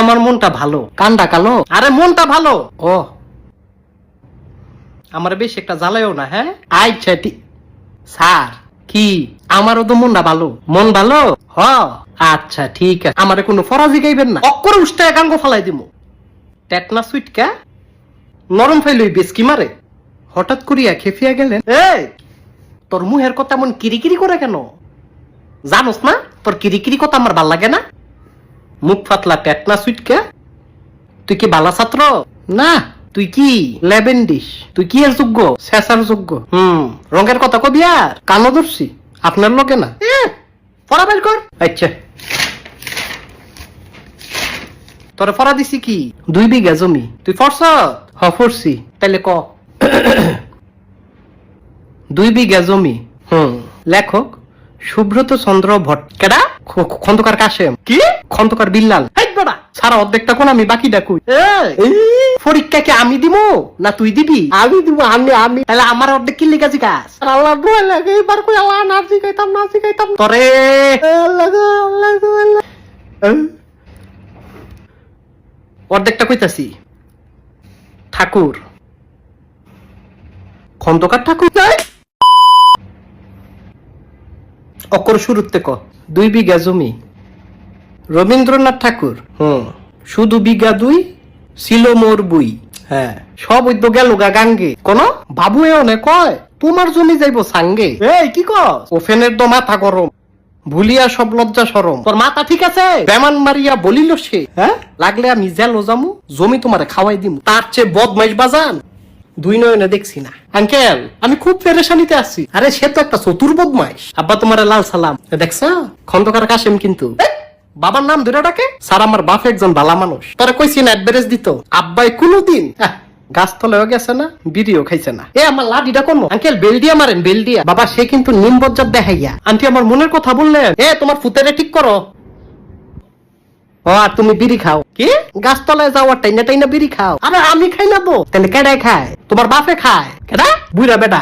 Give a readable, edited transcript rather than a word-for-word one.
আমার মনটা ভালো, কানটা কালো, আরে মনটা ভালো। ও আমার বেশ একটা জ্বালায়ও না। হ্যাঁ আচ্ছা ঠিক স্যার। কি আমারও তো মনটা ভালো, মন ভালো। হ আচ্ছা ঠিক আছে, আমারে কোনো ফরাজি গাইবেন না, অক্ষরে উষ্টা একাঙ্গ ফালাই দিব। টেকনা সুইট কা নরম ফাইলই বেশ কি মারে। হঠাৎ করিয়া খেপিয়া গেলেন। এই তোর মুহের কথা মন কিরিকিরি করে কেন? জানোস না তোর কিরিকিরি কথা আমার ভাল লাগে না? মুখ ফাতলা টেকনা সুইট কা, তুই কি বালা ছাত্র না? তুই কি লেবেন্ডিস? তুই কি এর যোগ্য? শেষার যোগ্য। রঙের কথা কবি আর কানদর্শী আপনার লোকে না। পড়া বের কর। আচ্ছা তোরে পড়া দিছি কি 2 বিঘা জমি, তুই ফরস? হ ফরছি। তাইলে ক 2 বিঘা জমি। লেখক সুব্রত চন্দ্র ভট্ট। কেডা? খন্দকার কাশেম। কি খন্দকার বিল্লাল? সারা অর্ধেকটা কোন আমি বাকিটা কই? পরীক্ষা কি আমি দিব না তুই দিবি? আমি দিব। আমি তাহলে আমার অর্ধেক কি লিখা জিজ্ঞাস? আল্লাহ ভয় লাগে এবার কই। আল্লাহ না জিগাইতাম না জিগাইতাম তরে। অর্ধেকটা কইতাছি। ঠাকুর খন্দকার ঠাকুর নাই অক্ষর শুরুতে ক 2 বিঘা জমি। রবীন্দ্রনাথ ঠাকুর। শুধু বিঘা 2 ছিল মোর বুই। হ্যাঁ সব ওই গেল গা গাঙ্গে। কোন বাবু এনে কয় তোমার জমি যাইব সাঙ্গে। এই কি কস? ওফেনের তো মাথা গরম, ভুলিয়া সব লজ্জা সরম। তোর মাথা ঠিক আছে? বেমান মারিয়া বলিল সে। হ্যাঁ লাগলে আমি জেল জামু, জমি তোমারে খাওয়াই দিমু। তার চেয়ে বদমাইশ বাজান 2 নয়নে দেখছি না। আঙ্কেল আমি খুব পেরেশানিতে আছি। আরে সে তো একটা চতুর বদমাইশ। আব্বা তোমারে লাল সালাম। দেখছ খন্দকার কাশেম কিন্তু বাবার নাম ধরে ডাকে। স্যার আমার বাপ একজন ভালা মানুষ, তোরা কইছি না অ্যাডভারেজ দিত। আব্বাই কোনদিন গাছতলায় গেছে না, বিড়িও খাইছে না। এ আমার লাডিটা কোন আঙ্কেল? বেলডিয়া মারেন বেলডিয়া। বাবা সে কিন্তু নিম বজ্জাত দেখাইয়া। আন্টি আমার মনের কথা বললেন। এ তোমার ফুতেরে ঠিক করো। ও আর তুমি বিড়ি খাও? কি গাছতলায় যাওয়ার টাইনা টাইনা বিড়ি খাও? আরে আমি খাই না তো। তাহলে কেডায় খায়? তোমার বাপে খায়। কেডা? বুইরা বেটা।